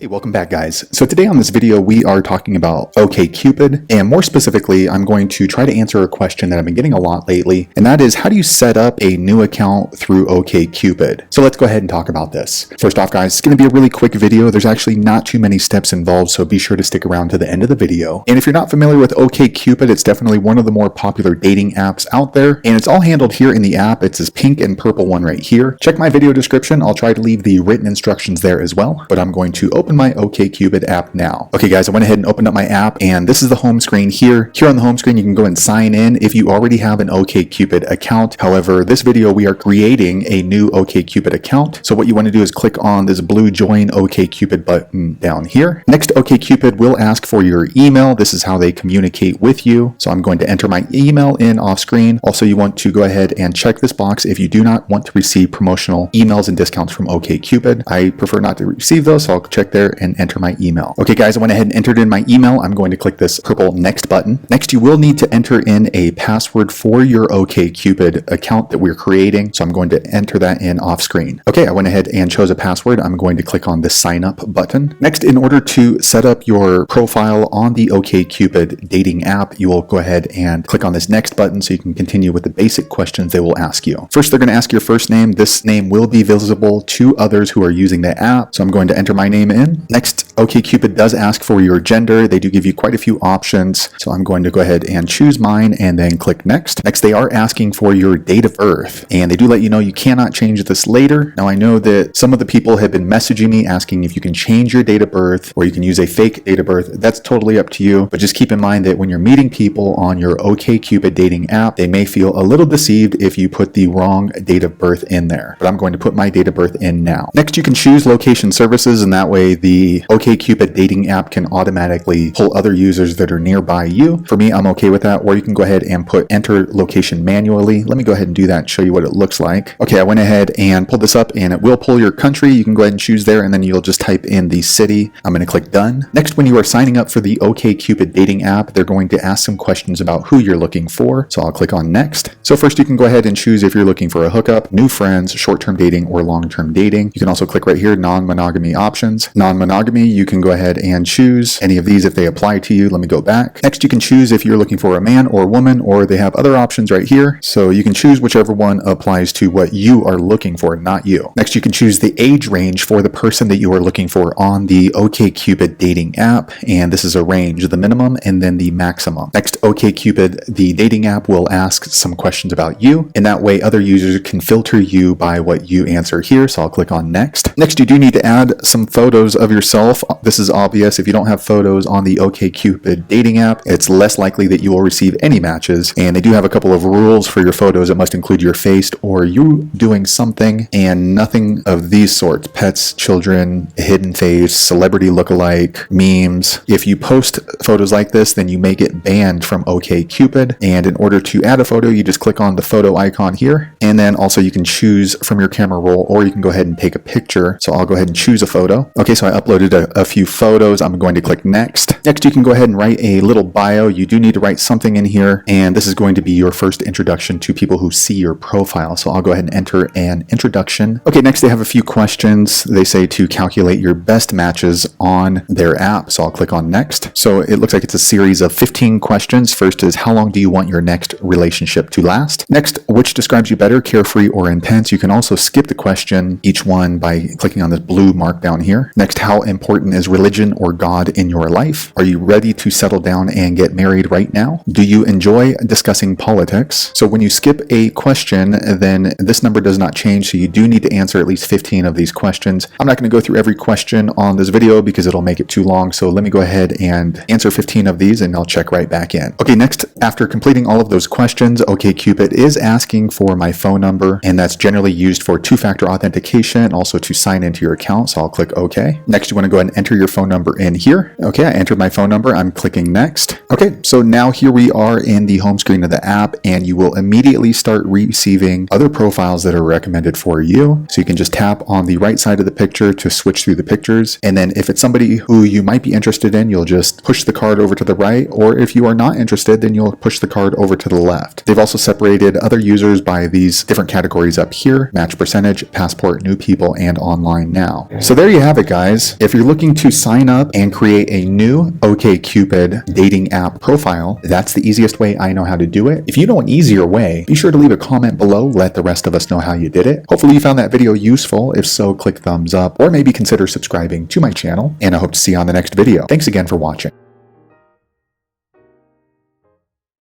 Hey, welcome back guys. So today on this video we are talking about OkCupid, and more specifically I'm going to try to answer a question that I've been getting a lot lately, and that is how do you set up a new account through OkCupid? So let's go ahead and talk about this. First off guys, it's going to be a really quick video. There's actually not too many steps involved, so be sure to stick around to the end of the video. And if you're not familiar with OkCupid, it's definitely one of the more popular dating apps out there, and it's all handled here in the app. It's this pink and purple one right here. Check my video description. I'll try to leave the written instructions there as well, but I'm going to open my OkCupid app now. Okay guys, I went ahead and opened up my app, and this is the home screen here. Here on the home screen, you can go and sign in if you already have an OkCupid account. However, this video, we are creating a new OkCupid account. So what you want to do is click on this blue Join OkCupid button down here. Next, OkCupid will ask for your email. This is how they communicate with you. So I'm going to enter my email in off screen. Also, you want to go ahead and check this box if you do not want to receive promotional emails and discounts from OkCupid. I prefer not to receive those, so I'll check there and enter my email. Okay guys, I went ahead and entered in my email. I'm going to click this purple next button. Next, you will need to enter in a password for your OkCupid account that we're creating. So I'm going to enter that in off screen. Okay, I went ahead and chose a password. I'm going to click on the sign up button. Next, in order to set up your profile on the OkCupid dating app, you will go ahead and click on this next button so you can continue with the basic questions they will ask you. First, they're going to ask your first name. This name will be visible to others who are using the app. So I'm going to enter my name in. Next, OkCupid does ask for your gender. They do give you quite a few options. So I'm going to go ahead and choose mine and then click next. Next, they are asking for your date of birth, and they do let you know you cannot change this later. Now, I know that some of the people have been messaging me asking if you can change your date of birth or you can use a fake date of birth. That's totally up to you, but just keep in mind that when you're meeting people on your OkCupid dating app, they may feel a little deceived if you put the wrong date of birth in there. But I'm going to put my date of birth in now. Next, you can choose location services, and that way the OkCupid dating app can automatically pull other users that are nearby you. For me, I'm okay with that. Or you can go ahead and put enter location manually. Let me go ahead and do that and show you what it looks like. Okay, I went ahead and pulled this up, and it will pull your country. You can go ahead and choose there, and then you'll just type in the city. I'm going to click done. Next, when you are signing up for the OkCupid dating app, they're going to ask some questions about who you're looking for. So I'll click on next. So first, you can go ahead and choose if you're looking for a hookup, new friends, short-term dating, or long-term dating. You can also click right here, non-monogamy options. Non-monogamy, you can go ahead and choose any of these if they apply to you. Let me go back. Next, you can choose if you're looking for a man or woman, or they have other options right here. So you can choose whichever one applies to what you are looking for, not you. Next, you can choose the age range for the person that you are looking for on the OkCupid dating app. And this is a range, the minimum and then the maximum. Next, OkCupid, the dating app, will ask some questions about you. And that way other users can filter you by what you answer here. So I'll click on next. Next, you do need to add some photos of yourself. This is obvious. If you don't have photos on the OkCupid dating app, it's less likely that you will receive any matches. And they do have a couple of rules for your photos. It must include your face or you doing something, and nothing of these sorts: pets, children, hidden face, celebrity lookalike, memes. If you post photos like this, then you may get banned from OkCupid. And in order to add a photo, you just click on the photo icon here. And then also you can choose from your camera roll, or you can go ahead and take a picture. So I'll go ahead and choose a photo. Okay, so I uploaded a few photos. I'm going to click next. Next, you can go ahead and write a little bio. You do need to write something in here, and this is going to be your first introduction to people who see your profile. So I'll go ahead and enter an introduction. Okay, next they have a few questions. They say to calculate your best matches on their app. So I'll click on next. So it looks like it's a series of 15 questions. First is, how long do you want your next relationship to last? Next, which describes you better, carefree or intense? You can also skip the question, each one, by clicking on this blue mark down here. Next, how important is religion or God in your life? Are you ready to settle down and get married right now? Do you enjoy discussing politics? So when you skip a question, then this number does not change. So you do need to answer at least 15 of these questions. I'm not going to go through every question on this video because it'll make it too long. So let me go ahead and answer 15 of these, and I'll check right back in. Okay, next, after completing all of those questions, OkCupid is asking for my phone number, and that's generally used for two-factor authentication and also to sign into your account. So I'll click OK. Next, you want to go ahead and enter your phone number in here. Okay, I entered my phone number. I'm clicking next. Okay, so now here we are in the home screen of the app, and you will immediately start receiving other profiles that are recommended for you. So you can just tap on the right side of the picture to switch through the pictures. And then if it's somebody who you might be interested in, you'll just push the card over to the right. Or if you are not interested, then you'll push the card over to the left. They've also separated other users by these different categories up here: match percentage, passport, new people, and online now. So there you have it, guys. guys, if you're looking to sign up and create a new OkCupid dating app profile, that's the easiest way I know how to do it. If you know an easier way, be sure to leave a comment below, let the rest of us know how you did it. Hopefully you found that video useful. If so, click thumbs up or maybe consider subscribing to my channel, and I hope to see you on the next video. Thanks again for watching.